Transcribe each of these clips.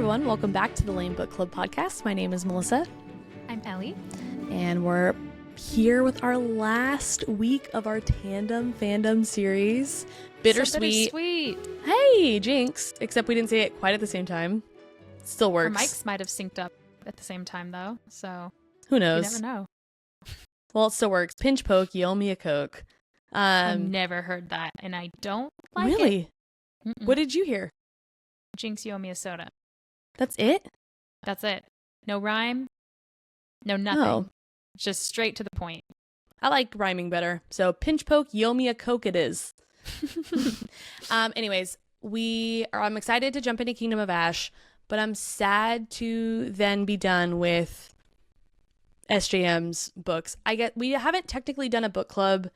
everyone. Welcome back to the L.A.M.E Book Club podcast. My name is Melissa. I'm Ellie. And we're here with our last week of our TANDEM fandom series. Bittersweet. So bittersweet. Hey, Jinx. Except we didn't say it quite at the same time. Still works. Our mics might have synced up at the same time, though. So who knows? You never know. Well, it still works. Pinch poke, you owe me a Coke. I've never heard that, and I don't like it. Really? Mm-mm. What did you hear? Jinx, you owe me a soda. That's it? That's it. No rhyme. No nothing. Oh. Just straight to the point. I like rhyming better. So pinch poke, you owe me a Coke it is. Anyways, I'm excited to jump into Kingdom of Ash, but I'm sad to then be done with SJM's books. We haven't technically done a book club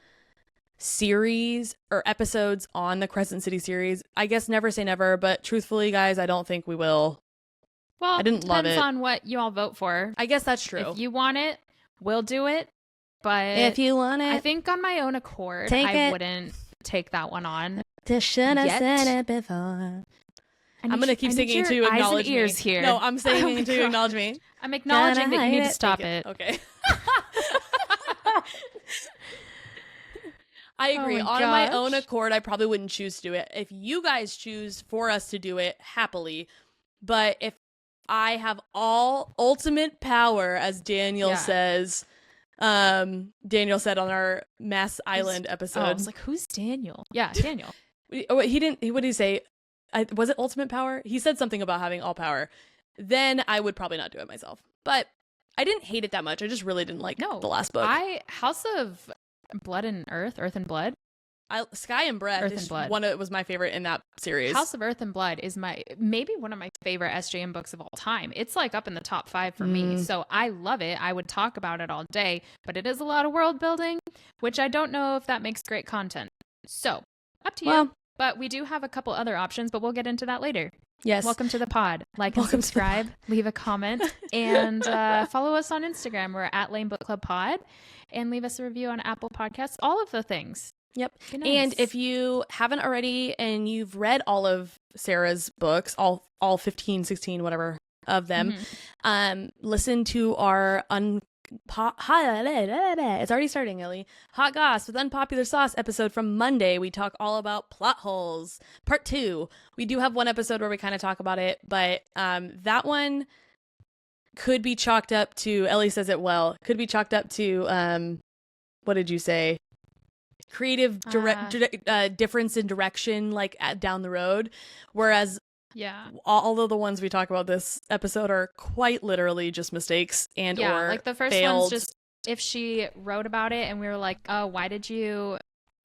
series or episodes on the Crescent City series. I guess never say never, but truthfully, guys, I don't think we will. Well, I didn't love it. Depends on what you all vote for. I guess that's true. If you want it, we'll do it. But if you want it, I think on my own accord, I wouldn't take that one on. Should have said it before. I'm going to keep singing to acknowledge eyes and ears me. Here. No, I'm singing to acknowledge me. I'm acknowledging that you need to stop it. Okay. I agree. Oh On my own accord, I probably wouldn't choose to do it. If you guys choose for us to do it, happily. But if I have all ultimate power, as Daniel says, Daniel said on our Mass Island episode. I was like, who's Daniel? Yeah, Daniel. He didn't. What did he say? Was it ultimate power? He said something about having all power. Then I would probably not do it myself. But I didn't hate it that much. I just really didn't like the last book. House of Blood and Earth and Blood. Sky and Breath Earth and Blood. Was my favorite in that series. House of Earth and Blood is maybe one of my favorite SJM books of all time. It's like up in the top 5 for me. So I love it. I would talk about it all day, but it is a lot of world building, which I don't know if that makes great content. So up to you. But we do have a couple other options, but we'll get into that later. Yes. Welcome to the pod. Like and subscribe, leave a comment, and follow us on Instagram. We're at L.A.M.E Book Club Pod, and leave us a review on Apple Podcasts. All of the things. Yep. Nice. And if you haven't already and you've read all of Sarah's books, all 15, 16, whatever of them, listen to our it's already starting, Ellie. Hot Goss with Unpopular Sauce episode from Monday. We talk all about plot holes. Part 2. We do have one episode where we kind of talk about it, but that one could be chalked up to, Ellie says it well, could be chalked up to, what did you say? Creative difference in direction, like down the road. Whereas all of the ones we talk about this episode are quite literally just mistakes and or like the first failed. one's just if she wrote about it and we were like, oh, why'd you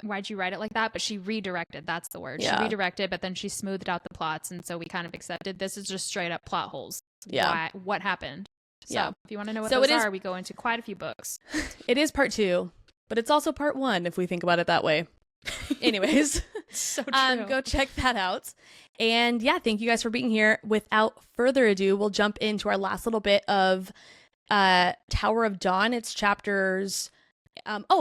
write it like that? But she redirected. That's the word. She redirected, but then she smoothed out the plots, and so we kind of accepted this is just straight up plot holes. What happened? So if you want to know what those are, we go into quite a few books. It is part 2, but it's also part 1 if we think about it that way. Anyways, so true. Go check that out. And thank you guys for being here. Without further ado, we'll jump into our last little bit of Tower of Dawn. It's chapters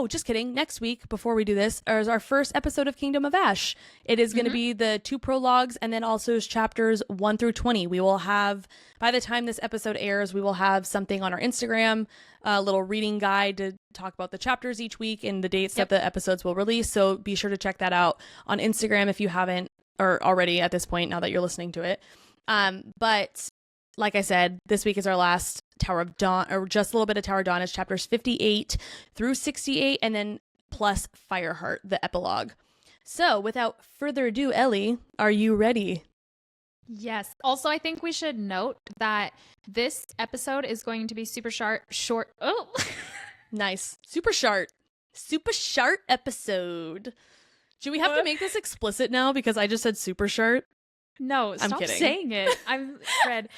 just kidding. Next week, before we do this, is our first episode of Kingdom of Ash. It is going to be the 2 prologues and then also chapters 1 through 20. We will have, by the time this episode airs, we will have something on our Instagram, a little reading guide to talk about the chapters each week and the dates that the episodes will release. So be sure to check that out on Instagram if you haven't, or already at this point, now that you're listening to it. But like I said, this week is our last Tower of Dawn, or just a little bit of Tower of Dawn. Is chapters 58 through 68, and then plus Fireheart, the epilogue. So without further ado, Ellie, are you ready? Yes. Also, I think we should note that this episode is going to be super short. Oh, nice. Super short episode. Should we have to make this explicit now because I just said super short? No, stop saying it. I'm Fred.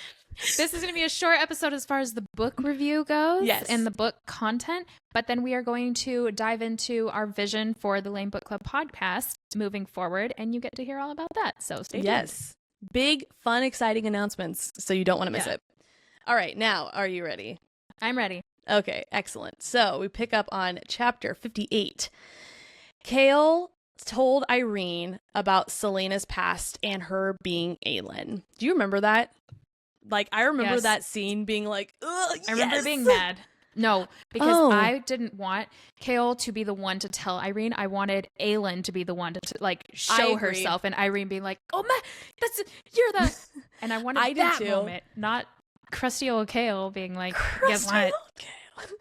This is going to be a short episode as far as the book review goes and the book content, but then we are going to dive into our vision for the L.A.M.E Book Club podcast moving forward, and you get to hear all about that. So stay tuned. Yes. Big, fun, exciting announcements, so you don't want to miss it. All right, now, are you ready? I'm ready. Okay, excellent. So we pick up on chapter 58. Kale told Irene about Selena's past and her being Aelin. Do you remember that? Like, I remember Yes. that scene being like, ugh, I remember yes! being mad. No, because Oh. I didn't want Kale to be the one to tell Irene. I wanted Aelin to be the one to like show agree. herself, and Irene being like, "Oh my, you're the," and I wanted I did that too. moment, not crusty old Kale being like, "Guess Crusty what? old Kale.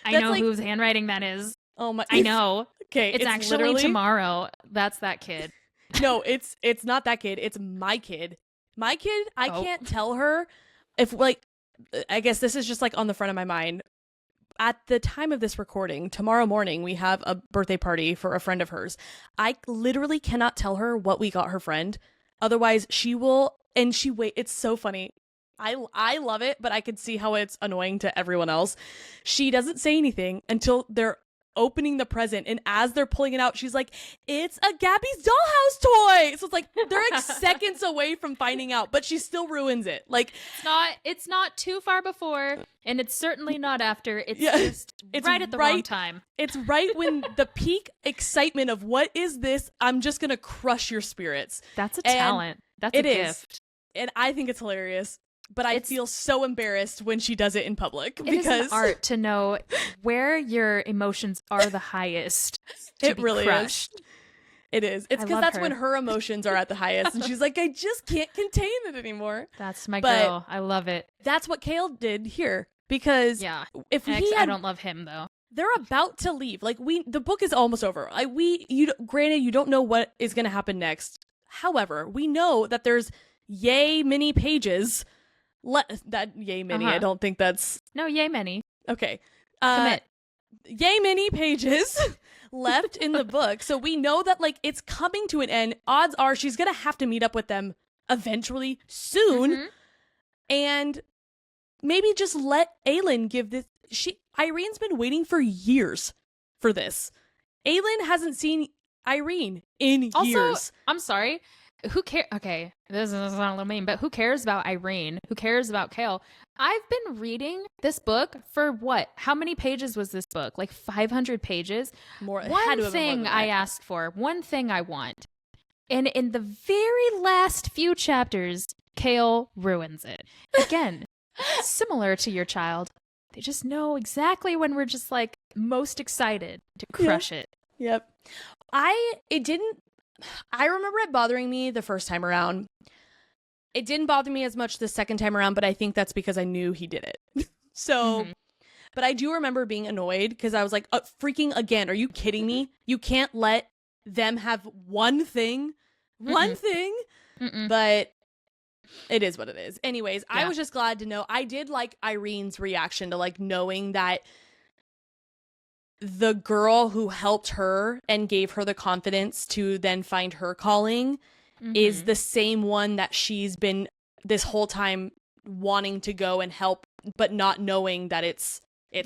I That's know like- whose handwriting that is. Oh my! I know. Okay, It's actually literally tomorrow. That's that kid." No, it's not that kid. It's my kid. My kid. I Oh. can't tell her if like. I guess this is just like on the front of my mind. At the time of this recording, tomorrow morning, we have a birthday party for a friend of hers. I literally cannot tell her what we got her friend. Otherwise, she will, and it's so funny. I love it, but I could see how it's annoying to everyone else. She doesn't say anything until they're opening the present, and as they're pulling it out, she's like, "It's a Gabby's dollhouse toy." So it's like they're like seconds away from finding out, but she still ruins it. Like It's not too far before, and it's certainly not after. It's just right at the wrong time. It's right when the peak excitement of what is this? I'm just gonna crush your spirits. That's a talent. That's a gift. And I think it's hilarious. But I feel so embarrassed when she does it in public because it is an art to know where your emotions are the highest. It really crushed. is. It is. It's because that's when her emotions are at the highest, and she's like, I just can't contain it anymore. That's my girl. I love it. That's what Kale did here because if I don't love him though. They're about to leave. Like the book is almost over. Granted, you don't know what is going to happen next. However, we know that there's yay many pages. That yay many. I don't think that's yay many. Okay. Commit. Yay many pages left in the book. So we know that like it's coming to an end. Odds are she's gonna have to meet up with them eventually soon. Mm-hmm. And maybe just let Aelin give this. Irene's been waiting for years for this. Aelin hasn't seen Irene in years. I'm sorry. Who cares? Okay, this is not a little mean, but who cares about Irene? Who cares about Kale? I've been reading this book for what? How many pages was this book? Like 500 pages? More. One thing I asked for, one thing I want. And in the very last few chapters, Kale ruins it. Again, similar to your child. They just know exactly when we're just like most excited to crush it. Yep. I remember it bothering me the first time around. It didn't bother me as much the second time around, but I think that's because I knew he did it. But I do remember being annoyed because I was like, freaking again, are you kidding me? You can't let them have one thing. But it is what it is. Anyways, I was just glad to know. I did like Irene's reaction to like knowing that the girl who helped her and gave her the confidence to then find her calling is the same one that she's been this whole time wanting to go and help, but not knowing that it's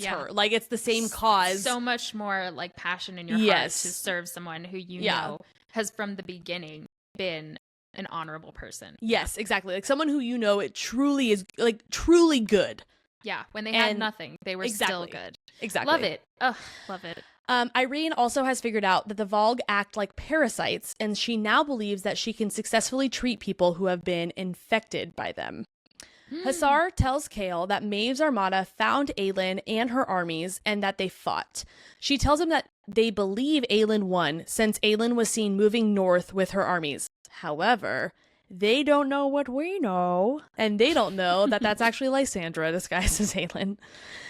her. Like it's the same cause. So much more like passion in your heart to serve someone who you know has from the beginning been an honorable person. Yes, exactly. Like someone who you know it truly is like truly good. Yeah, when they had nothing, they were still good. Exactly. Love it. Ugh, love it. Irene also has figured out that the Vlag act like parasites, and she now believes that she can successfully treat people who have been infected by them. Hussar tells Kale that Maeve's armada found Aelin and her armies, and that they fought. She tells him that they believe Aelin won, since Aelin was seen moving north with her armies. However, they don't know what we know, and they don't know that that's actually Lysandra disguised as Aelin.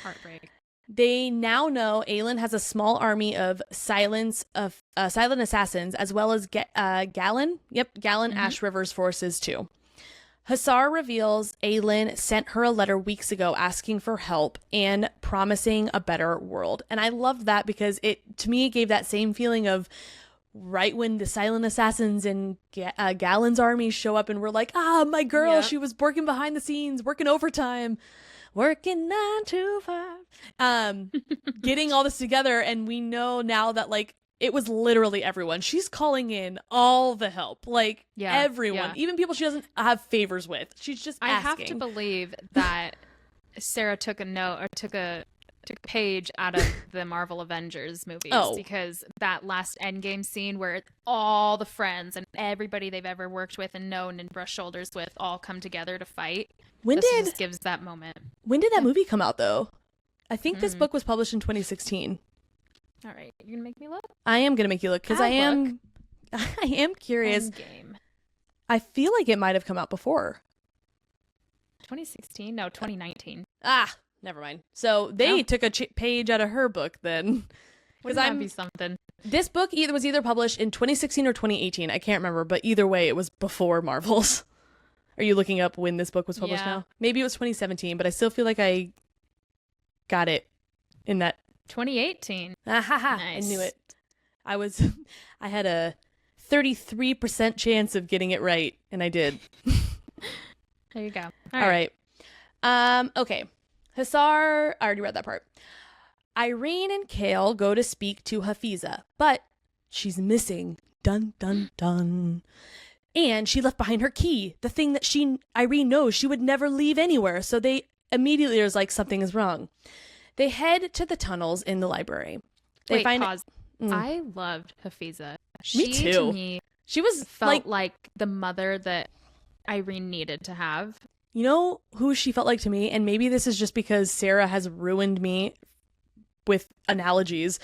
Heartbreak. They now know Aelin has a small army of silent assassins, as well as Galen Ash River's forces too. Hussar reveals Aelin sent her a letter weeks ago asking for help and promising a better world. And I love that because to me, it gave that same feeling of right when the silent assassins and Galen's army show up and we're like, my girl, she was working behind the scenes, working overtime. Working 9 to 5. Getting all this together, and we know now that like it was literally everyone. She's calling in all the help, like everyone, even people she doesn't have favors with. She's just asking. I have to believe that Sarah took a note or took a page out of the Marvel Avengers movies because that last Endgame scene where all the friends and everybody they've ever worked with and known and brushed shoulders with all come together to fight. Just gives that moment. When did that movie come out, though? I think this book was published in 2016. All right, you're gonna make me look. I am gonna make you look because I am curious. Endgame. I feel like it might have come out before. 2016? No, 2019. Never mind. So they took a page out of her book then. Because that be something. This book was either published in 2016 or 2018. I can't remember, but either way, it was before Marvel's. Are you looking up when this book was published now? Maybe it was 2017, but I still feel like I got it in that 2018. Nice. I knew it. I had a 33% chance of getting it right, and I did. There you go. All right. Okay. Hussar, I already read that part. Irene and Kale go to speak to Hafiza, but she's missing. Dun, dun, dun. And she left behind her key, the thing that Irene knows she would never leave anywhere. So they immediately are like, something is wrong. They head to the tunnels in the library. Pause. I loved Hafiza. Me too. To me, she felt like the mother that Irene needed to have. You know who she felt like to me? And maybe this is just because Sarah has ruined me with analogies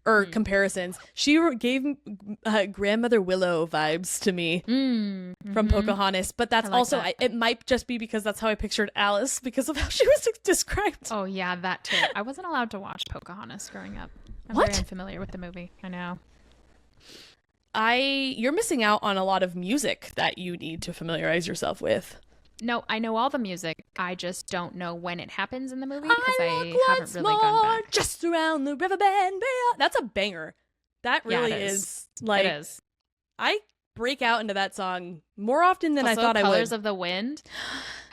or comparisons. She gave Grandmother Willow vibes to me from Pocahontas, but that's it might just be because that's how I pictured Alice because of how she was described. Oh yeah, that too. I wasn't allowed to watch Pocahontas growing up. I'm very unfamiliar with the movie. I know. You're missing out on a lot of music that you need to familiarize yourself with. No, I know all the music. I just don't know when it happens in the movie because I haven't really gone back. Just around the river bend. That's a banger. That really is. Like, it is. I break out into that song more often than also, I thought I would. Colors of the Wind.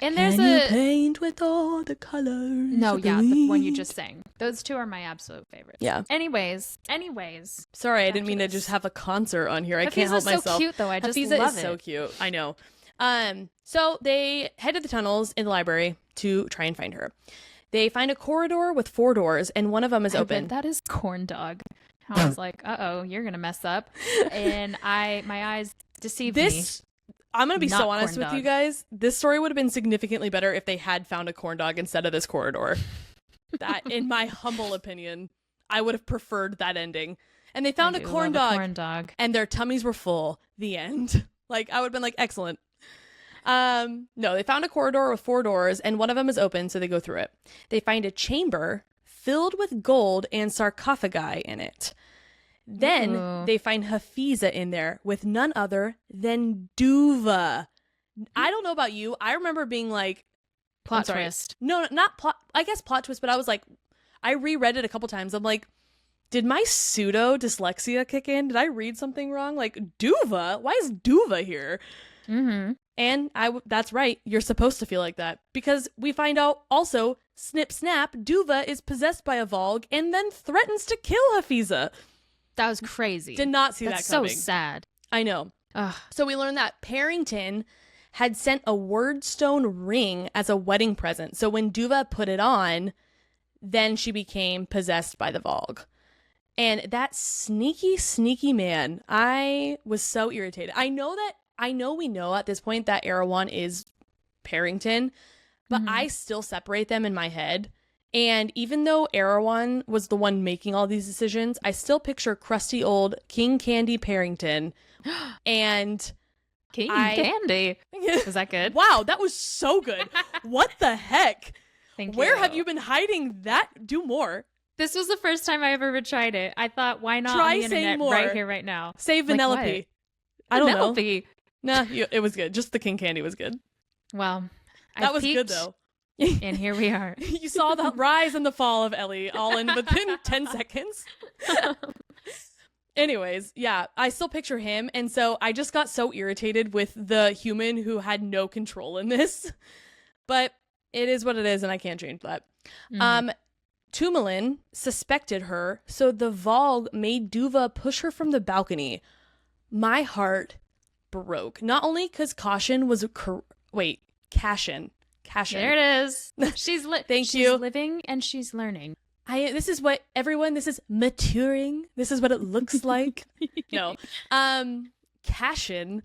And there's you paint with all the colors. No, the one you just sang. Those two are my absolute favorites. Yeah. Anyways. Sorry, I didn't mean to just have a concert on here. I can't help myself. Hafiza's so cute, though. I just Hafiza love is so cute. I know. So they head to the tunnels in the library to try and find her. They find a corridor with 4 doors, and one of them is open. That is corn dog. I was like, uh-oh, you're going to mess up. And my eyes deceived me. I'm going to be so honest with you guys. This story would have been significantly better if they had found a corn dog instead of this corridor. That, in my humble opinion, I would have preferred that ending. And they found a corn dog, and their tummies were full. The end. Like, I would have been like, excellent. No, they found a corridor with 4 doors, and one of them is open, so they go through it. They find a chamber filled with gold and sarcophagi in it. Then they find Hafiza in there with none other than Duva. I don't know about you. I remember being like... Plot twist. No, not plot... I guess plot twist, but I was like... I reread it a couple times. I'm like, did my pseudo dyslexia kick in? Did I read something wrong? Like, Duva? Why is Duva here? Mm-hmm. And that's right. You're supposed to feel like that. Because we find out also, snip snap, Duva is possessed by a Vlag and then threatens to kill Hafiza. That was crazy. Did not see that coming. So sad. I know. Ugh. So we learned that Parrington had sent a wordstone ring as a wedding present. So when Duva put it on, then she became possessed by the Vlag. And that sneaky, sneaky man, I was so irritated. I know we know at this point that Erewhon is Parrington, but I still separate them in my head. And even though Erewhon was the one making all these decisions, I still picture crusty old King Candy Parrington. And King Candy. Was that good? Wow, that was so good. What the heck? Where have you been hiding that? Do more. This was the first time I ever tried it. I thought, why not try on the internet more. Right here, right now? Say Vanellope. I don't know. Nah, it was good. Just the King Candy was good. Well, that was good though. And here we are. You saw the rise and the fall of Ellie all in within 10 seconds. Anyways, yeah, I still picture him. And so I just got so irritated with the human who had no control in this. But it is what it is, and I can't change that. Tumalin suspected her, so the Vlag made Duva push her from the balcony. My heart broke. Not only because Cashin was Cashin. There it is. She's living and she's learning. This is maturing. This is what it looks like. No. Cashin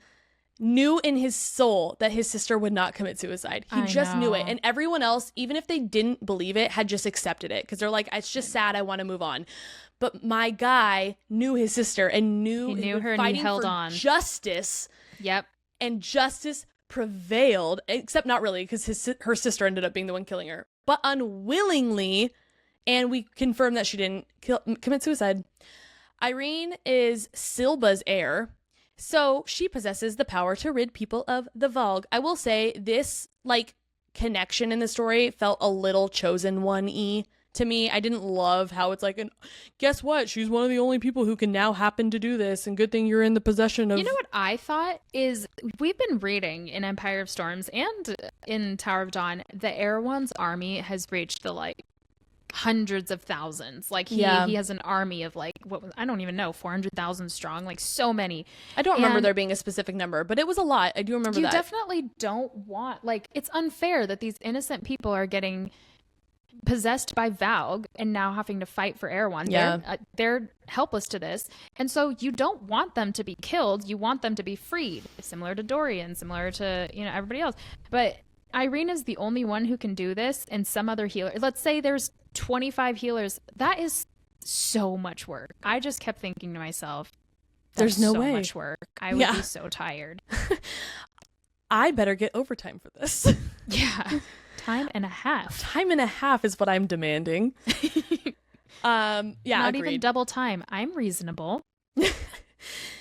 knew in his soul that his sister would not commit suicide. He just knew it. And everyone else, even if they didn't believe it, had just accepted it because they're like, it's just sad. I want to move on. But my guy knew his sister and knew her fighting and he held for on. Justice. Yep. And justice prevailed, except not really because her sister ended up being the one killing her, but unwillingly. And we confirmed that she didn't commit suicide. Irene is Silba's heir, so she possesses the power to rid people of the Vlag. I will say this, like, connection in the story felt a little Chosen One-y to me. I didn't love how it's like, and guess what? She's one of the only people who can now happen to do this, and good thing you're in the possession of... You know what I thought is, we've been reading in Empire of Storms and in Tower of Dawn, the Air One's army has reached the, like, hundreds of thousands. Like he has an army of like I don't even know, 400,000 strong, like so many. I don't remember there being a specific number, but it was a lot. I do remember that. You definitely don't want, like, it's unfair that these innocent people are getting possessed by Vlag and now having to fight for Erewhon. Yeah. They're helpless to this. And so you don't want them to be killed. You want them to be freed, similar to Dorian, similar to, you know, everybody else. But Irene is the only one who can do this, and some other healer. Let's say there's 25 healers. That is so much work. I just kept thinking to myself, there's no way. So much work. I would be so tired. I better get overtime for this. Yeah. Time and a half. Time and a half is what I'm demanding. Yeah, not agreed. even double time. I'm reasonable.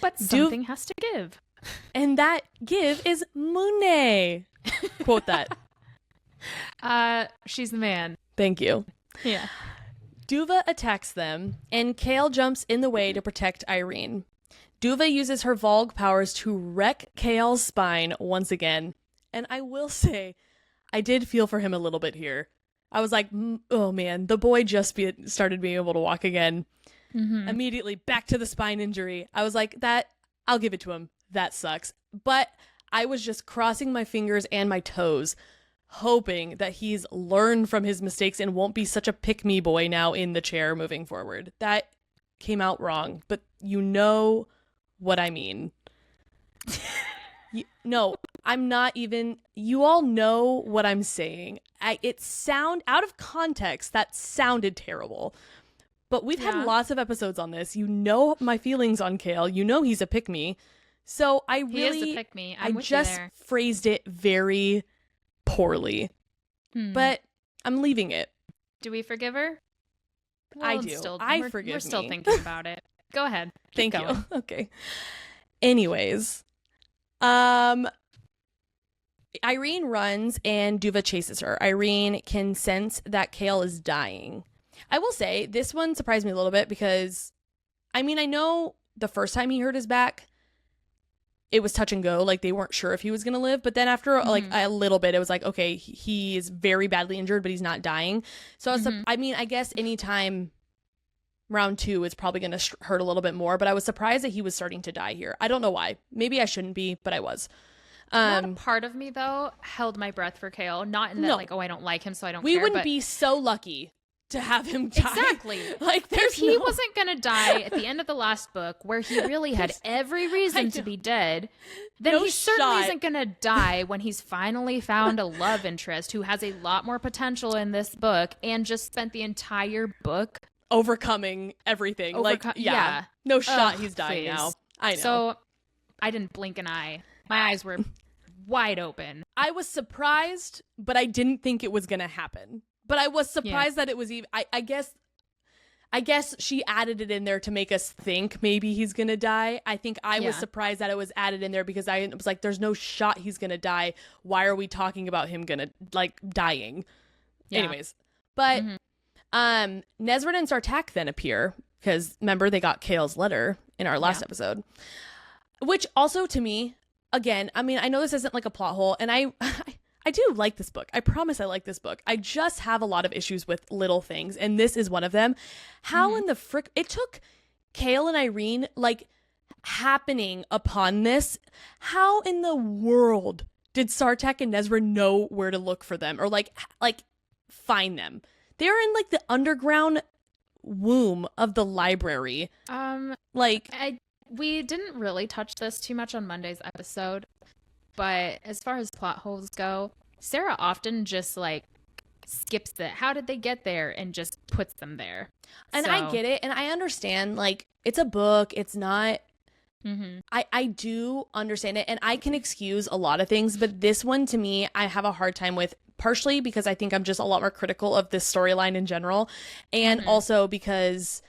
But something has to give. And that give is Monet. Quote that. She's the man. Thank you. Yeah. Duva attacks them, and Kale jumps in the way to protect Irene. Duva uses her Vlag powers to wreck Kale's spine once again. And I will say, I did feel for him a little bit here. I was like, oh man, the boy just started being able to walk again. Mm-hmm. Immediately back to the spine injury. I was like, I'll give it to him. That sucks. But I was just crossing my fingers and my toes, hoping that he's learned from his mistakes and won't be such a pick-me boy now in the chair moving forward. That came out wrong, but you know what I mean. No, I'm not even... You all know what I'm saying. Out of context, that sounded terrible. But we've had lots of episodes on this. You know my feelings on Kale. You know he's a pick-me. So he is a pick-me. I just phrased it very poorly. But I'm leaving it. Do we forgive her? I do. We're still thinking about it. Go ahead. Thank you. Okay. Anyways, Irene runs and Duva chases her. Irene can sense that Kale is dying. I will say this one surprised me a little bit because, I mean, I know the first time he hurt his back, it was touch and go. Like, they weren't sure if he was going to live. But then after, like, a little bit, it was like, okay, he is very badly injured, but he's not dying. So, I mean, I guess anytime round 2 is probably going to hurt a little bit more. But I was surprised that he was starting to die here. I don't know why. Maybe I shouldn't be, but I was. Not a part of me, though, held my breath for Kale. Not in that, like, oh, I don't like him, so I don't care. We wouldn't be so lucky to have him die. Exactly. Like, if he wasn't going to die at the end of the last book, where he really had every reason to be dead, then he certainly isn't going to die when he's finally found a love interest who has a lot more potential in this book and just spent the entire book overcoming everything. Yeah. No shot he's dying now. I know. So I didn't blink an eye. My eyes were wide open. I was surprised, but I didn't think it was going to happen. But I was surprised that it was even... I guess she added it in there to make us think maybe he's going to die. I think I was surprised that it was added in there because I was like, there's no shot he's going to die. Why are we talking about him dying? Yeah. Anyways. But Nesryn and Sartak then appear because, remember, they got Kale's letter in our last episode. Which also, to me, again, I mean, I know this isn't like a plot hole, and I do like this book. I promise I like this book. I just have a lot of issues with little things, and this is one of them. How in the frick... It took Kale and Irene, like, happening upon this. How in the world did Sartak and Nesryn know where to look for them? Or, like find them? They're in, like, the underground womb of the library. We didn't really touch this too much on Monday's episode. But as far as plot holes go, Sarah often just like skips it. How did they get there? And just puts them there. And I get it. And I understand, like, it's a book. It's not. I do understand it. And I can excuse a lot of things. But this one, to me, I have a hard time with. Partially because I think I'm just a lot more critical of this storyline in general. And also because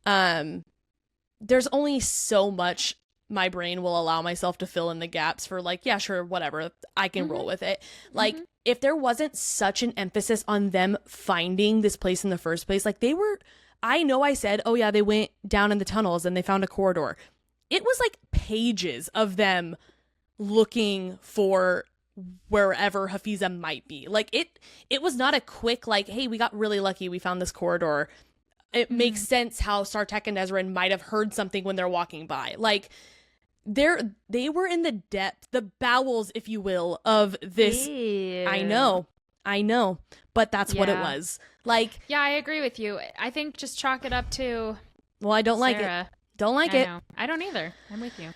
there's only so much my brain will allow myself to fill in the gaps for, like, yeah, sure, whatever. I can roll with it. Like, if there wasn't such an emphasis on them finding this place in the first place, like, they were, I know I said, oh yeah, they went down in the tunnels and they found a corridor. It was like pages of them looking for wherever Hafiza might be. Like, it was not a quick, like, hey, we got really lucky, we found this corridor. It makes sense how Sartek and Nezrin might have heard something when they're walking by. Like, they were in the depth, the bowels, if you will, of this. Ew. I know, but that's what it was. Like, yeah, I agree with you. I think just chalk it up to, well, I don't like Sarah. it. Don't like it. Know. I don't either. I'm with you.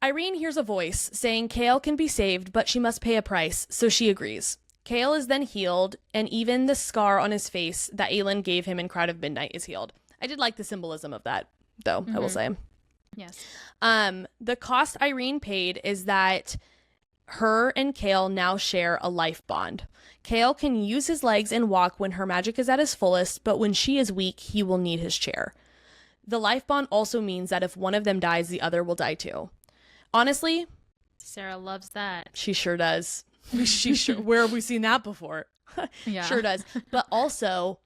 Irene hears a voice saying Kale can be saved, but she must pay a price, so she agrees. Kale is then healed, and even the scar on his face that Aelin gave him in Crowd of Midnight is healed. I did like the symbolism of that, though, I will say. Yes. The cost Irene paid is that her and Kale now share a life bond. Kale can use his legs and walk when her magic is at its fullest, but when she is weak, he will need his chair. The life bond also means that if one of them dies, the other will die too. Honestly, Sarah loves that. She sure does. Where have we seen that before? Yeah. Sure does. But also,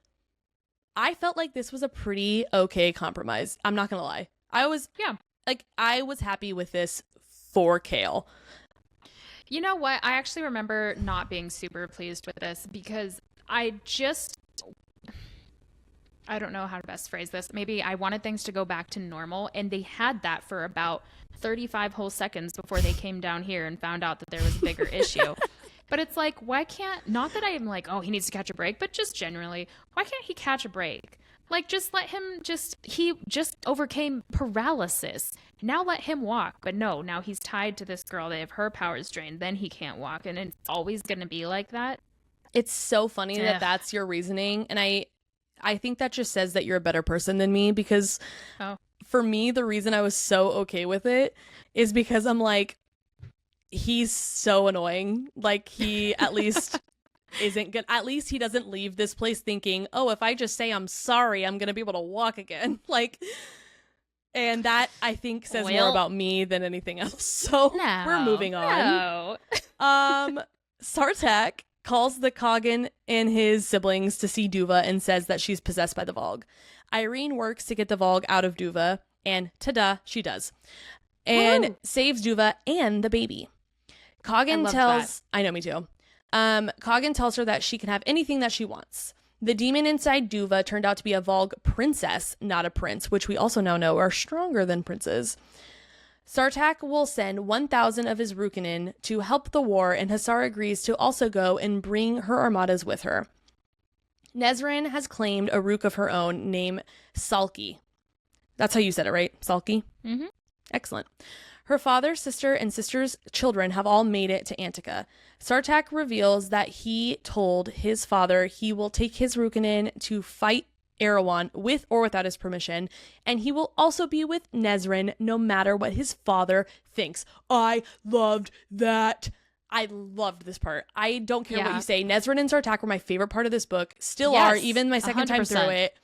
I felt like this was a pretty okay compromise. I'm not gonna lie. I was happy with this for Kale. You know what? I actually remember not being super pleased with this because I don't know how to best phrase this. Maybe I wanted things to go back to normal, and they had that for about 35 whole seconds before they came down here and found out that there was a bigger issue. But it's like, why can't, not that I am like, oh, he needs to catch a break, but just generally, why can't he catch a break? Like, just let him he just overcame paralysis. Now let him walk. But no, now he's tied to this girl. They have her powers drained. Then he can't walk. And it's always going to be like that. It's so funny that that's your reasoning. And I think that just says that you're a better person than me, because for me, the reason I was so okay with it is because I'm like, he's so annoying. Like, he at least isn't good. At least he doesn't leave this place thinking, oh, if I just say I'm sorry, I'm going to be able to walk again. Like, and that I think says more about me than anything else. So we're moving on. Sartek calls the Coggin and his siblings to see Duva and says that she's possessed by the Vlag. Irene works to get the Vlag out of Duva, and ta-da, she does. And saves Duva and the baby. Coggin tells... I know, me too. Coggin tells her that she can have anything that she wants. The demon inside Duva turned out to be a Vlag princess, not a prince, which we also now know are stronger than princes. Sartek will send 1,000 of his Rukanin to help the war, and Hasar agrees to also go and bring her armadas with her. Nezrin has claimed a Rook of her own named Salki. That's how you said it, right? Salki? Mm-hmm. Excellent. Her father, sister, and sister's children have all made it to Antica. Sartek reveals that he told his father he will take his Rukanin to fight Erewhon with or without his permission, and he will also be with Nezrin no matter what his father thinks. I loved that. I loved this part. I don't care what you say. Nezrin and Sartek were my favorite part of this book. Still are, even my second 100%. Time through it.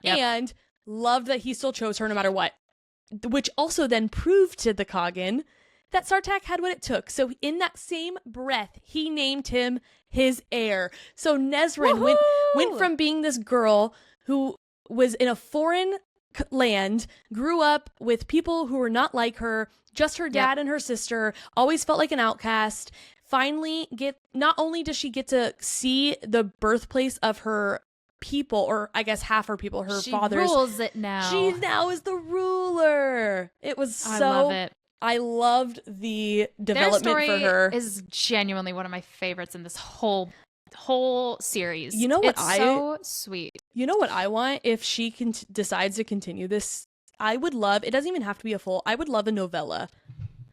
Yep. And loved that he still chose her no matter what. Which also then proved to the Coggin that Sartek had what it took. So in that same breath, he named him his heir. So Nezrin went from being this girl who was in a foreign land, grew up with people who were not like her, just her dad and her sister, always felt like an outcast. Finally not only does she get to see the birthplace of her people, or I guess half her people, her father's. She rules it now. She now is the ruler. It was so. I love it. I loved the development for her. Is genuinely one of my favorites in this whole series. You know what? It's so sweet. You know what I want? If she decides to continue this, I would love. It doesn't even have to be a full. I would love a novella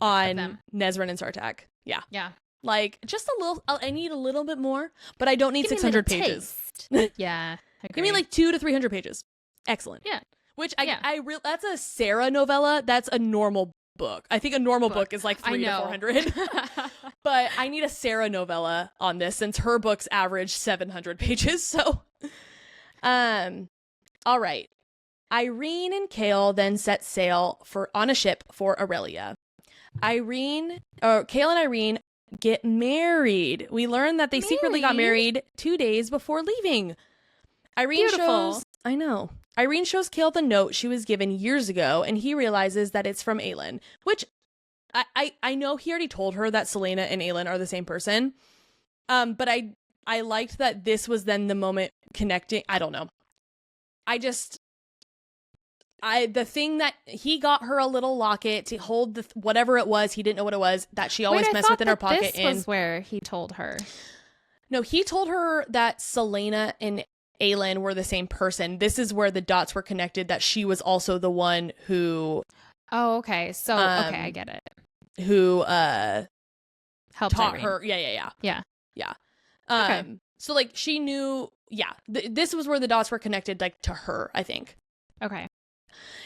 on Nezrin and Sartek. Yeah. Yeah. Like, just a little, I need a little bit more, but I don't need Give me a 600 little pages. taste. Yeah. Give me like 200 to 300 pages. Excellent. Yeah. Which Yeah. that's a Sarah novella. That's a normal book. I think a normal book is like 300 to 400. But I need a Sarah novella on this since her books average 700 pages. So, all right. Irene and Kale then set sail on a ship for Aurelia. Kale and Irene get married. We learn that they secretly got married 2 days before leaving. Irene shows Kale the note she was given years ago, and he realizes that it's from L.A.M E, which I know he already told her that Selena and L.A.M E are the same person. But I liked that this was then the moment connecting. I don't know. The thing that he got her a little locket to hold whatever it was, he didn't know what it was, that she always messed with in her pocket. This was where he told her. No, he told her that Selena and L.A.M E were the same person. This is where the dots were connected, that she was also the one who... Oh, okay. So, okay, I get it. Who helped taught Irene. her. Yeah. Okay. So, like, she knew... Yeah. This was where the dots were connected, like, to her, I think. Okay.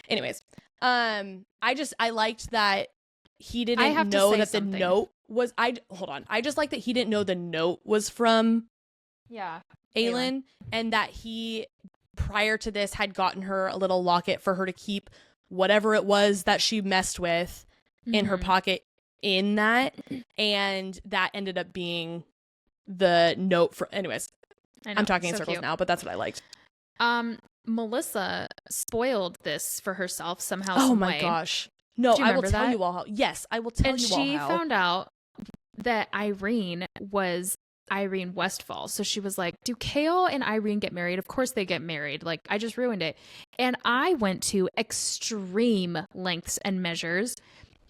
Anyways, I liked that he didn't know that the note was. Hold on. I just like that he didn't know the note was from. Yeah. L.A.M E, and that he, prior to this, had gotten her a little locket for her to keep whatever it was that she messed with in her pocket in that, and that ended up being the note for. Anyways, I'm talking in circles now, but that's what I liked. Melissa spoiled this for herself somehow. Oh my gosh. No, I will tell you all how. Yes, I will tell you all how. And she found out that Irene was Irene Westfall. So she was like, do Kale and Irene get married? Of course they get married. Like, I just ruined it. And I went to extreme lengths and measures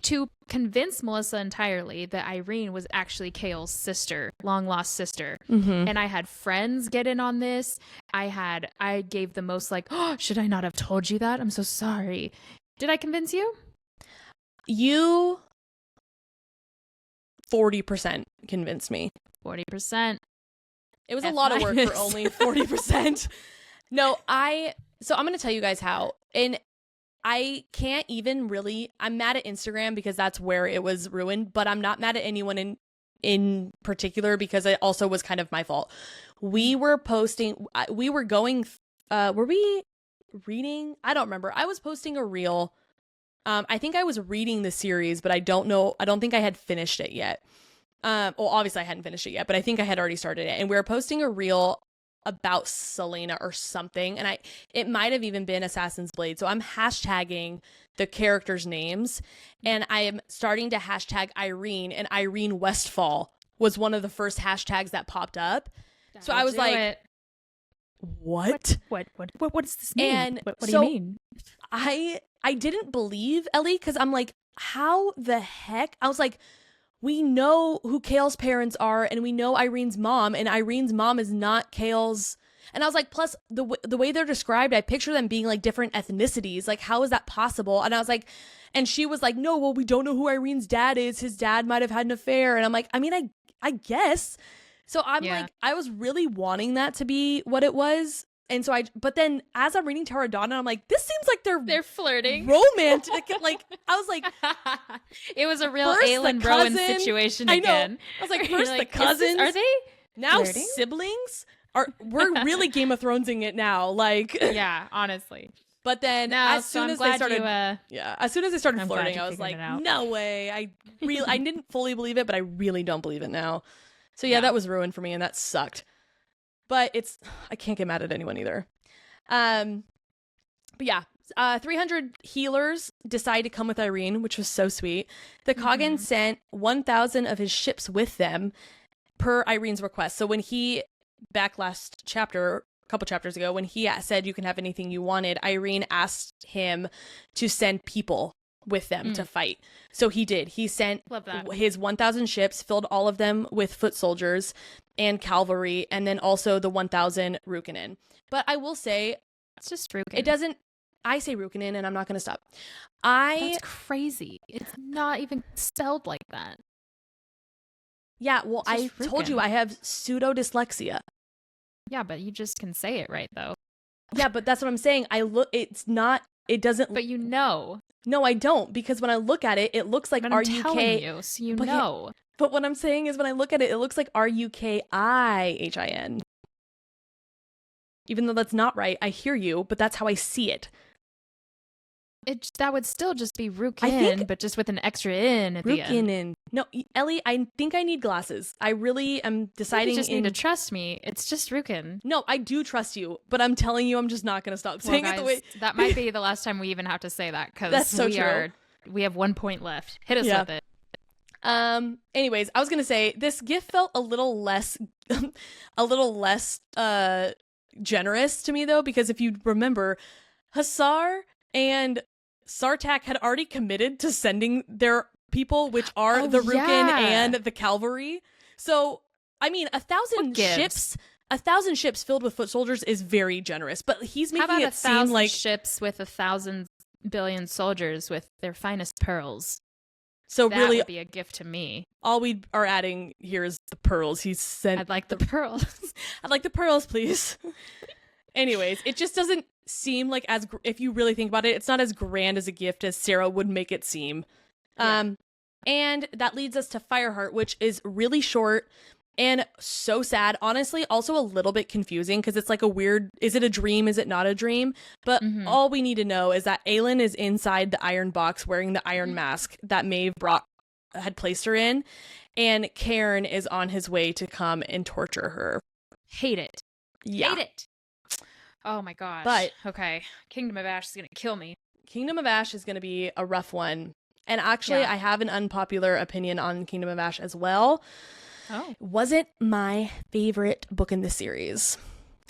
to convince Melissa entirely that Irene was actually Kale's sister, long lost sister. And I had friends get in on this. I gave the most like, oh, should I not have told you that? I'm so sorry. Did I convince you? You 40% convinced me. 40%. It was a lot of work for only 40%. No, so I'm going to tell you guys how. And I can't even really, I'm mad at Instagram because that's where it was ruined, but I'm not mad at anyone in particular because it also was kind of my fault. We were going, were we reading? I don't remember. I was posting a reel. I think I was reading the series, but I don't think I had finished it yet. Well, obviously I hadn't finished it yet, but I think I had already started it. And we were posting a reel about Selena or something, and it might have even been Assassin's Blade. So I'm hashtagging the characters' names, and I am starting to hashtag Irene, and Irene Westfall was one of the first hashtags that popped up. So I was like, what? What does this mean? And what do you mean? I didn't believe Ellie because I'm like, how the heck? I was like, we know who Kale's parents are, and we know Irene's mom, and Irene's mom is not Kale's. And I was like, plus the way they're described, I picture them being like different ethnicities. Like, how is that possible? And I was like, and she was like, no, well, we don't know who Irene's dad is. His dad might have had an affair. And I'm like, I mean, I guess. So I'm like, I was really wanting that to be what it was. And so but then as I'm reading Tower of Dawn, I'm like, this seems like they're flirting, romantic. Like, I was like, it was a real Aelin Rowan situation again. I was like, first the cousins, are they now flirting? Siblings? We're really Game of Thronesing it now, like. Yeah, honestly. But then as soon as they started, as soon as they started flirting, I was like, no way. I didn't fully believe it, but I really don't believe it now. So yeah, that was ruined for me, and that sucked. But I can't get mad at anyone either. But yeah, 300 healers decide to come with Irene, which was so sweet. The Coggin sent 1,000 of his ships with them per Irene's request. So when he, back last chapter, a couple chapters ago, when he said you can have anything you wanted, Irene asked him to send people with them to fight. So he did. He sent his 1,000 ships, filled all of them with foot soldiers and cavalry, and then also the 1,000 Rukkanen. But I will say, it's just Rukkanen. It doesn't. I say Rukkanen, and I'm not going to stop. That's crazy. It's not even spelled like that. Yeah, well, I told you I have pseudo dyslexia. Yeah, but you just can say it right though. Yeah, but that's what I'm saying. It's not, it doesn't. But you know. No, I don't, because when I look at it, it looks like But R-U-K. I'm telling you, so you know. But what I'm saying is when I look at it, it looks like R-U-K-I-H-I-N. Even though that's not right, I hear you, but that's how I see it. That would still just be Rukin, but just with an extra in at the end. Rukin. No, Ellie, I think I need glasses. I really am deciding. You just need to trust me. It's just Rukin. No, I do trust you, but I'm telling you, I'm just not going to stop saying it the way. That might be the last time we even have to say that, because that's so true. We have 1 point left. Hit us with it. Anyways, I was going to say this gift felt a little less, generous to me though, because if you remember, Hussar and Sartak had already committed to sending their people, which are the Rukin and the cavalry. So, I mean, 1,000 ships, 1,000 ships filled with foot soldiers is very generous, but he's making it seem like ships with 1,000 billion soldiers with their finest pearls. So that really, would be a gift to me. All we are adding here is the pearls. He sent. I'd like the pearls. I'd like the pearls, please. Anyways, it just doesn't seem like if you really think about it, it's not as grand as a gift as Sarah would make it seem. Yeah. And that leads us to Fireheart, which is really short and so sad. Honestly, also a little bit confusing because it's like a weird, is it a dream? Is it not a dream? But all we need to know is that Aelin is inside the iron box wearing the iron mask that Maeve had placed her in. And Cairn is on his way to come and torture her. Hate it. Yeah. Hate it. Oh my gosh. But okay, Kingdom of Ash is going to kill me. Kingdom of Ash is going to be a rough one. And actually, I have an unpopular opinion on Kingdom of Ash as well. Oh. Wasn't my favorite book in the series.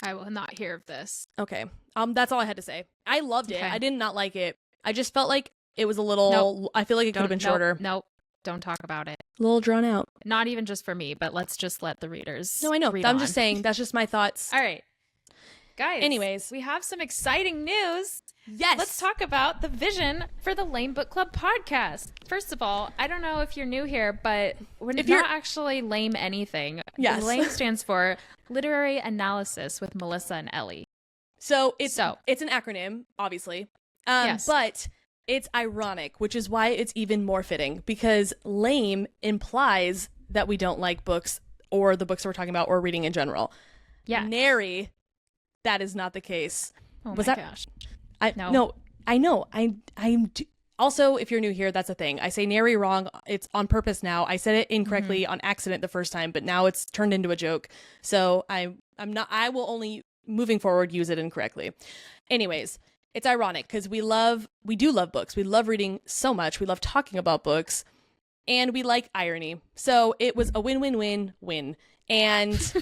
I will not hear of this. Okay. That's all I had to say. I loved it. I did not like it. I just felt like it was a little, I feel like it could have been shorter. Nope. Don't talk about it. A little drawn out. Not even just for me, but let's just let the readers. No, I know. I'm just saying, that's just my thoughts. All right. Guys, anyways, we have some exciting news. Yes. Let's talk about the vision for the L.A.M.E Book Club podcast. First of all, I don't know if you're new here, but we're not actually lame anything. Yes. LAME stands for Literary Analysis with Melissa and Ellie. So it's an acronym, obviously. Yes. But it's ironic, which is why it's even more fitting, because lame implies that we don't like books or the books we're talking about or reading in general. Yeah. Nary, that is not the case. Oh my gosh. No, I know. I'm also, if you're new here, that's a thing. I say nary wrong. It's on purpose now. I said it incorrectly on accident the first time, but now it's turned into a joke. So I will only moving forward use it incorrectly. Anyways, it's ironic because we do love books. We love reading so much. We love talking about books, and we like irony. So it was a win-win-win-win. And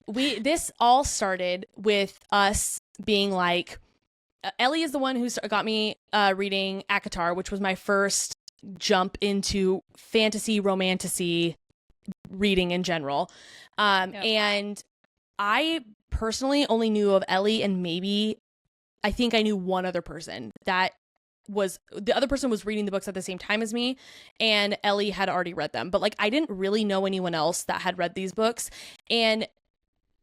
this all started with us being like, Ellie is the one who got me reading ACOTAR, which was my first jump into fantasy, romantasy reading in general. And I personally only knew of Ellie and I think I knew one other person the other person was reading the books at the same time as me, and Ellie had already read them. But I didn't really know anyone else that had read these books. And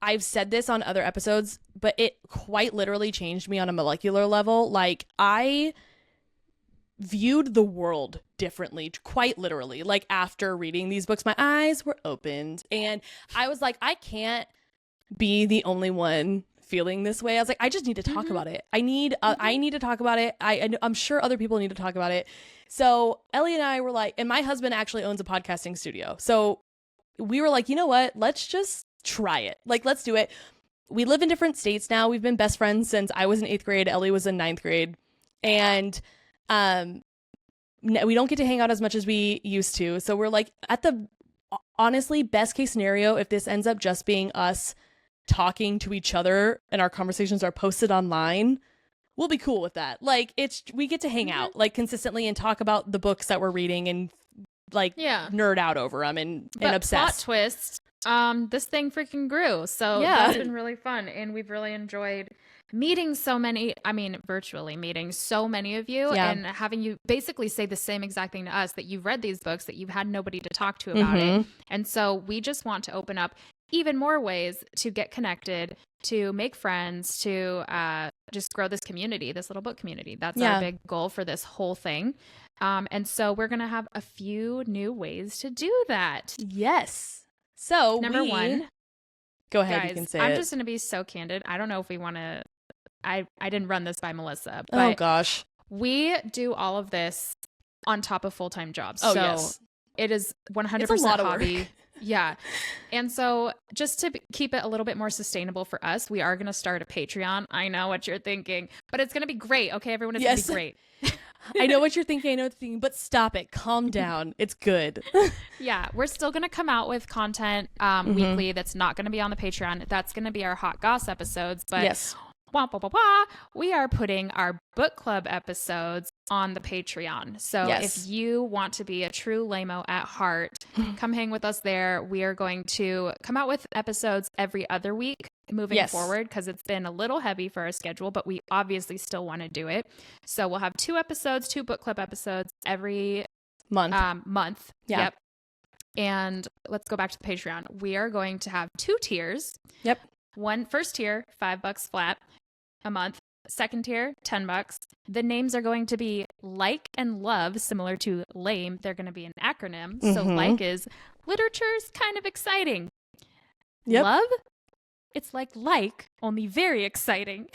I've said this on other episodes, but it quite literally changed me on a molecular level. I viewed the world differently, quite literally. After reading these books, my eyes were opened, and I was like, I can't be the only one feeling this way. I was like, I just need to talk about it. I need to talk about it. I'm sure other people need to talk about it. So Ellie and I were like, and my husband actually owns a podcasting studio. So we were like, you know what? Let's just try it. Let's do it. We live in different states now. We've been best friends since I was in 8th grade. Ellie was in 9th grade. And we don't get to hang out as much as we used to. So we're like, honestly, best case scenario, if this ends up just being us talking to each other and our conversations are posted online, we'll be cool with that. We get to hang out consistently and talk about the books that we're reading and nerd out over them and obsess. Plot twist, this thing freaking grew. So that's been really fun, and we've really enjoyed meeting virtually meeting so many of you and having you basically say the same exact thing to us, that you've read these books, that you've had nobody to talk to about it. And so we just want to open up even more ways to get connected, to make friends, to just grow this community, this little book community. That's our big goal for this whole thing. And so we're going to have a few new ways to do that. Yes. So number one, go ahead. Guys, you can say I'm it. just going to be so candid. I don't know if we want to, I didn't run this by Melissa, but oh gosh, we do all of this on top of full-time jobs. Oh so yes. It is 100% it's a lot hobby. Of work. Yeah. And so just to keep it a little bit more sustainable for us, we are going to start a Patreon. I know what you're thinking, but it's going to be great. Okay, everyone, it's going to be great. I know what you're thinking. I know what you're thinking, but stop it. Calm down. It's good. Yeah. We're still going to come out with content weekly. That's not going to be on the Patreon. That's going to be our Hot Goss episodes. But yes. We are putting our book club episodes on the Patreon. So if you want to be a true L.A.M.E at heart, come hang with us there. We are going to come out with episodes every other week moving forward, because it's been a little heavy for our schedule, but we obviously still want to do it. So we'll have 2 book club episodes every month. Yeah. Yep. And let's go back to the Patreon. We are going to have 2 tiers. Yep. First tier, $5 flat a month. Second tier, $10. The names are going to be like and love, similar to L.A.M.E. They're going to be an acronym. So like is literature's kind of exciting. Yep. Love, it's like, only very exciting.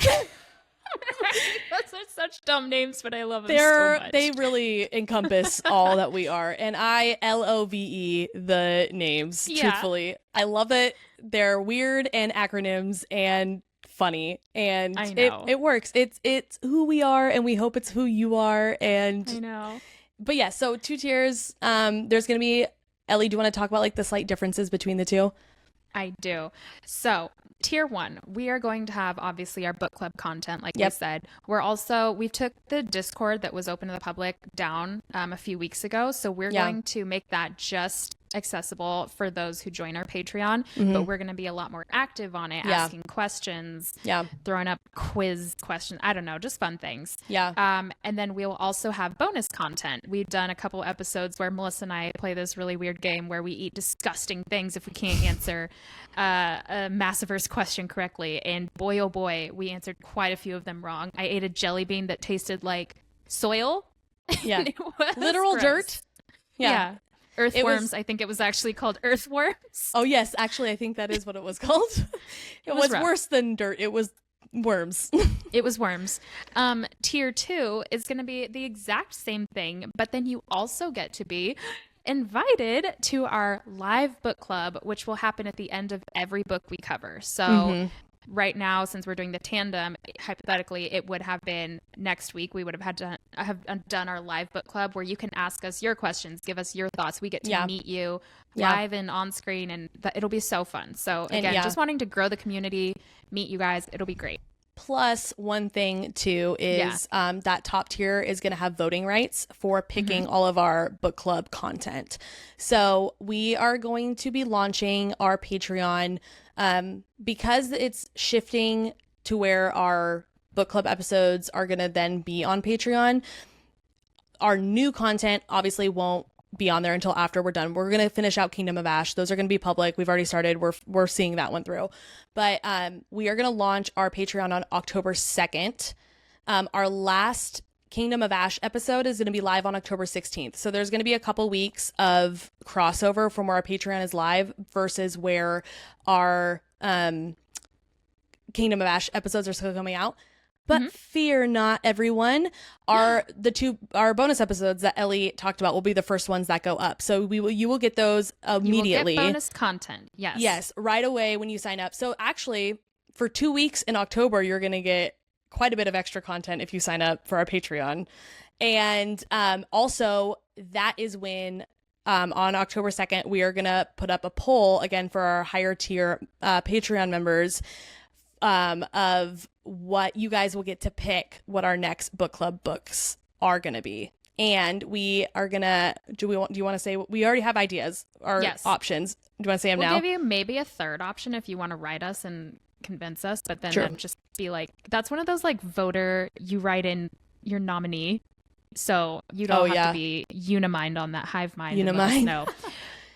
Those are such dumb names, but I love them so much. They really encompass all that we are. And I LOVE the names, truthfully. I love it. They're weird and acronyms and funny. And I know. It works. It's who we are, and we hope it's who you are. And I know. But yeah, so 2 tiers. There's going to be, Ellie, do you want to talk about like the slight differences between the 2? I do. So tier 1, we are going to have obviously our book club content, like we said. We took the Discord that was open to the public down a few weeks ago. So we're going to make that just accessible for those who join our Patreon, but we're going to be a lot more active on it, asking questions, throwing up quiz questions. I don't know, just fun things. And then we'll also have bonus content. We've done a couple episodes where Melissa and I play this really weird game where we eat disgusting things if we can't answer a Massiverse question correctly. And boy, oh boy, we answered quite a few of them wrong. I ate a jelly bean that tasted like soil. Yeah. Literal gross. dirt. Yeah. Earthworms. I think it was actually called earthworms. Oh, yes. Actually, I think that is what it was called. It was worse than dirt. It was worms. It was worms. Tier 2 is going to be the exact same thing, but then you also get to be invited to our live book club, which will happen at the end of every book we cover. So right now, since we're doing the tandem, hypothetically, it would have been next week. We would have had to have done our live book club where you can ask us your questions, give us your thoughts. We get to meet you live and on screen, and it'll be so fun. So again, just wanting to grow the community, meet you guys. It'll be great. Plus, one thing too is that top tier is going to have voting rights for picking all of our book club content. So we are going to be launching our Patreon because it's shifting to where our book club episodes are going to then be on Patreon. Our new content obviously won't be on there until after we're done. We're going to finish out Kingdom of Ash. Those are going to be public. We've already started. We're seeing that one through. But we are going to launch our Patreon on October 2nd. Our last Kingdom of Ash episode is going to be live on October 16th. So there's going to be a couple weeks of crossover from where our Patreon is live versus where our Kingdom of Ash episodes are still coming out. But fear not, everyone. Our bonus episodes that Ellie talked about will be the first ones that go up. So you will get those immediately. You will get bonus content. Yes. Yes, right away when you sign up. So actually, for 2 weeks in October, you're going to get quite a bit of extra content if you sign up for our Patreon. And also, that is when on October 2nd, we are going to put up a poll again for our higher tier Patreon members of what you guys will get to pick what our next book club books are going to be. And we are going to, do you want to say, we already have ideas or options. Do you want to say them now? We'll give you maybe a third option if you want to write us and convince us, but then Sure. that'd just be like, that's one of those like voter, you write in your nominee, so you don't have to be unimind on that hive mind. Unimind. No.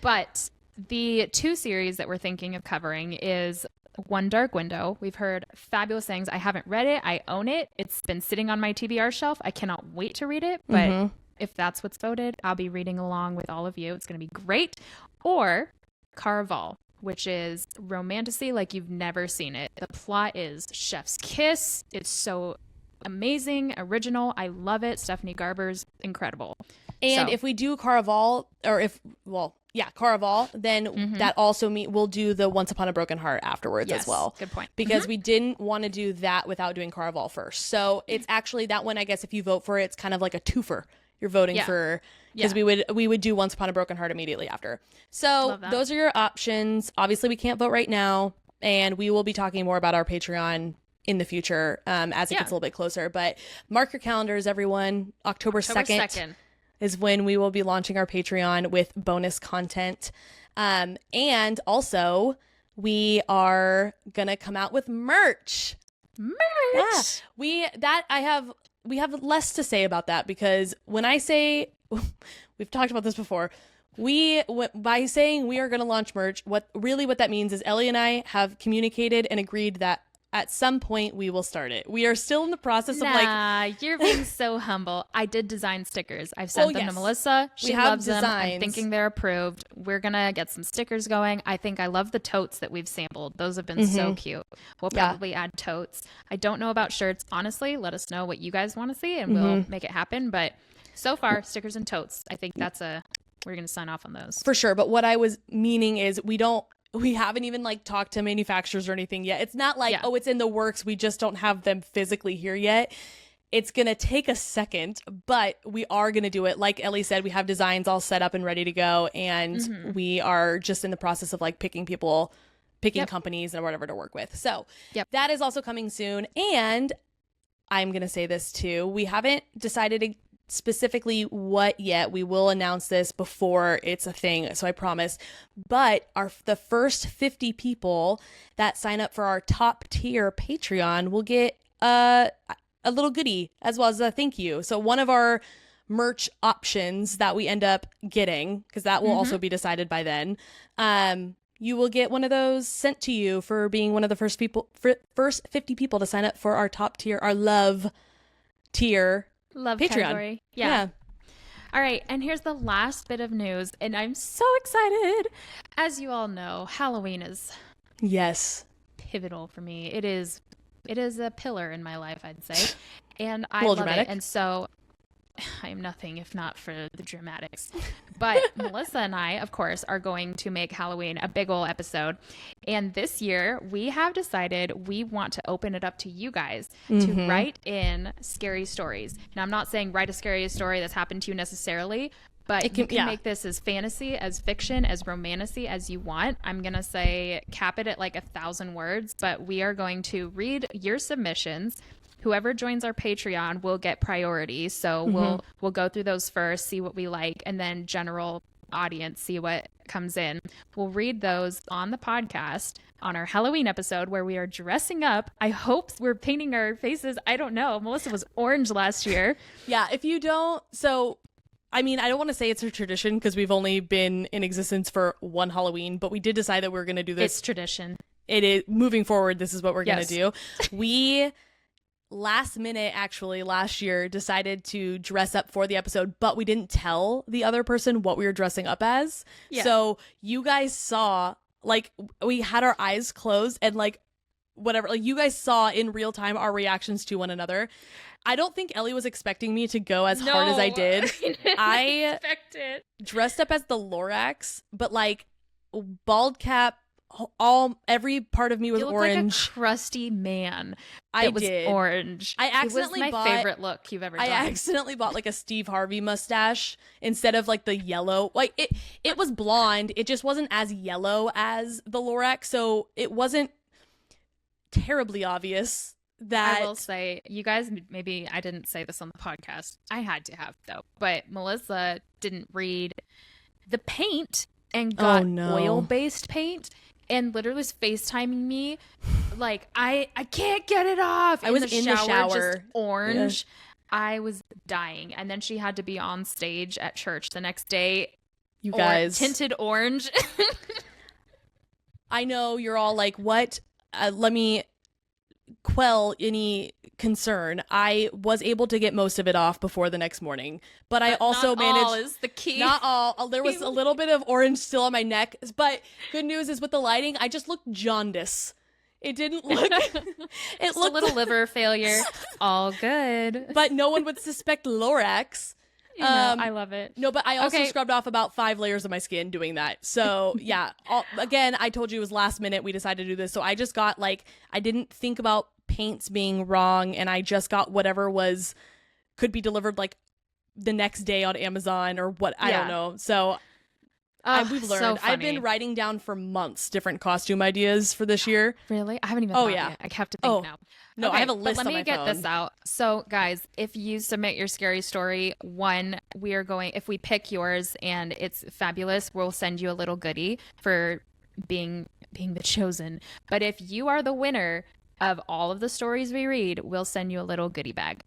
But the 2 series that we're thinking of covering is One Dark Window. We've heard fabulous things. I haven't read it. I own it. It's been sitting on my TBR shelf. I cannot wait to read it. But if that's what's voted, I'll be reading along with all of you. It's going to be great. Or Caraval, which is romantasy like you've never seen it. The plot is chef's kiss. It's so amazing, original. I love it. Stephanie Garber's incredible. And if we do Caraval, or Caraval, then that also we'll do the Once Upon a Broken Heart afterwards as well. Good point. Because we didn't want to do that without doing Caraval first. So it's actually that one, I guess, if you vote for it, it's kind of like a twofer. You're voting for, because we would do Once Upon a Broken Heart immediately after. So those are your options. Obviously, we can't vote right now, and we will be talking more about our Patreon in the future as it gets a little bit closer. But mark your calendars, everyone. October 2nd. Is when we will be launching our Patreon with bonus content. And also, we are going to come out with merch. Yeah. We have less to say about that, because when I say, we've talked about this before, by saying we are going to launch merch, what that means is Ellie and I have communicated and agreed that at some point we will start it. We are still in the process of you're being so humble. I did design stickers. I've sent them to Melissa. She loves them. I'm thinking they're approved. We're going to get some stickers going. I love the totes that we've sampled. Those have been so cute. We'll probably add totes. I don't know about shirts. Honestly, let us know what you guys want to see and we'll make it happen. But so far, stickers and totes. I think we're going to sign off on those. For sure. But what I was meaning is we haven't even talked to manufacturers or anything yet. It's not like, it's in the works. We just don't have them physically here yet. It's going to take a second, but we are going to do it. Like Ellie said, we have designs all set up and ready to go. And we are just in the process of picking companies and whatever to work with. So that is also coming soon. And I'm going to say this too. We haven't decided specifically what yet. We will announce this before it's a thing, so I promise. But the first 50 people that sign up for our top tier Patreon will get a little goodie as well as a thank you. So one of our merch options that we end up getting, because that will also be decided by then, you will get one of those sent to you for being one of the first 50 people to sign up for our top tier, our love tier Patreon category. Yeah. All right, and here's the last bit of news, and I'm so excited. As you all know, Halloween is pivotal for me. It is a pillar in my life, I'd say, and I love it. And so I am nothing if not for the dramatics. But Melissa and I, of course, are going to make Halloween a big ol' episode. And this year, we have decided we want to open it up to you guys to write in scary stories. Now, I'm not saying write a scary story that's happened to you necessarily, but you can make this as fantasy, as fiction, as romantasy as you want. I'm going to say cap it at 1,000 words, but we are going to read your submissions. Whoever joins our Patreon will get priority. So we'll go through those first, see what we like, and then general audience, see what comes in. We'll read those on the podcast on our Halloween episode where we are dressing up. I hope we're painting our faces. I don't know. Melissa was orange last year. Yeah, if you don't, I don't want to say it's a tradition because we've only been in existence for one Halloween, but we did decide that we were going to do this. It's tradition. It is. Moving forward, this is what we're going to do. We last minute, actually, last year decided to dress up for the episode, but we didn't tell the other person what we were dressing up as. Yeah. So you guys saw, we had our eyes closed and whatever, you guys saw in real time our reactions to one another. I don't think Ellie was expecting me to go as hard as I did. I expect it. Dressed up as the Lorax, but bald cap, every part of me was orange. Like a crusty man. I was did. Orange. I accidentally it was my favorite look you've ever done. I accidentally bought a Steve Harvey mustache instead of the yellow. It was blonde. It just wasn't as yellow as the Lorax, so it wasn't terribly obvious that. I will say, you guys, maybe I didn't say this on the podcast. I had to have though, but Melissa didn't read the paint and got oil-based paint. And literally was FaceTiming me like I can't get it off. I was in the shower. Just orange. Yeah. I was dying. And then she had to be on stage at church the next day. You guys. Tinted orange. I know you're all like, what? Let me quell any concern. I was able to get most of it off before the next morning, but I also managed. All is the key. Not all. There was a little bit of orange still on my neck, but good news is with the lighting, I just looked jaundice. It didn't look. It looked a little liver failure. All good, but no one would suspect Lorax. I love it. No, but I also scrubbed off about 5 layers of my skin doing that. So yeah, again, I told you it was last minute. We decided to do this. So I just got I didn't think about paints being wrong, and I just got whatever could be delivered the next day on Amazon or what. I don't know. So we've learned. I've been writing down for months different costume ideas for this year. Really? I haven't even thought yet. I have to think now. No, I have a list on my phone. Let me get this out. So, guys, if you submit your scary story, if we pick yours and it's fabulous, we'll send you a little goodie for being the chosen. But if you are the winner of all of the stories we read, we'll send you a little goodie bag.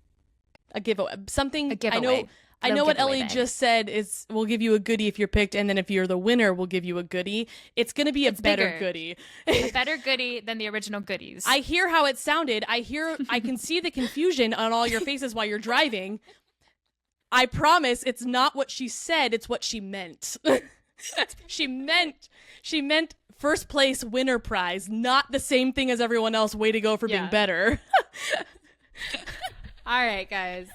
A giveaway. Something. A giveaway. I know what Ellie just said is we'll give you a goodie if you're picked, and then if you're the winner, we'll give you a goodie. It's going to be a better goodie. A better goodie than the original goodies. I hear how it sounded. I can see the confusion on all your faces while you're driving. I promise it's not what she said, it's what she meant. She meant first place winner prize, not the same thing as everyone else. Way to go for being better. All right, guys.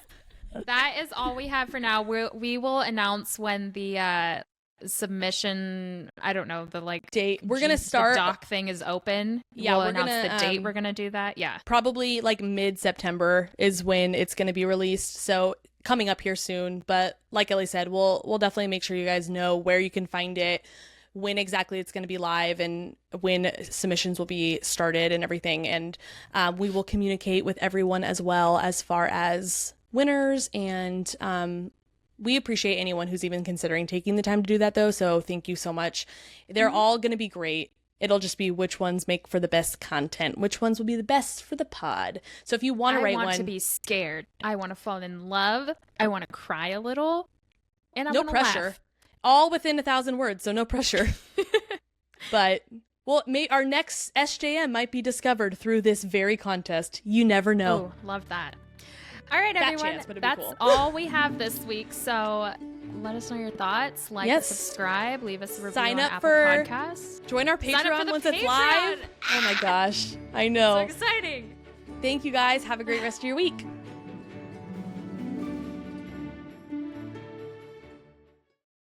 That is all we have for now. We will announce when the submission, I don't know, the date. We're going to start. The doc thing is open. Yeah, we'll announce the date we're going to do that. Yeah. Probably mid-September is when it's going to be released. So coming up here soon. But like Ellie said, we'll definitely make sure you guys know where you can find it, when exactly it's going to be live, and when submissions will be started and everything. And we will communicate with everyone as well as far as winners, and we appreciate anyone who's even considering taking the time to do that, though, so thank you so much. They're all going to be great. It'll just be which ones make for the best content, which ones will be the best for the pod. So if you want to write one, I want to be scared, I want to fall in love, I want to cry a little, and I no want to pressure laugh. All within 1,000 words, so no pressure. But our next SJM might be discovered through this very contest. You never know. Oh, love that. All right, everyone, that's cool. All we have this week. So let us know your thoughts. Subscribe, leave us a review on Apple Podcasts. Join our Patreon once it's live. Oh my gosh, I know. So exciting. Thank you guys. Have a great rest of your week.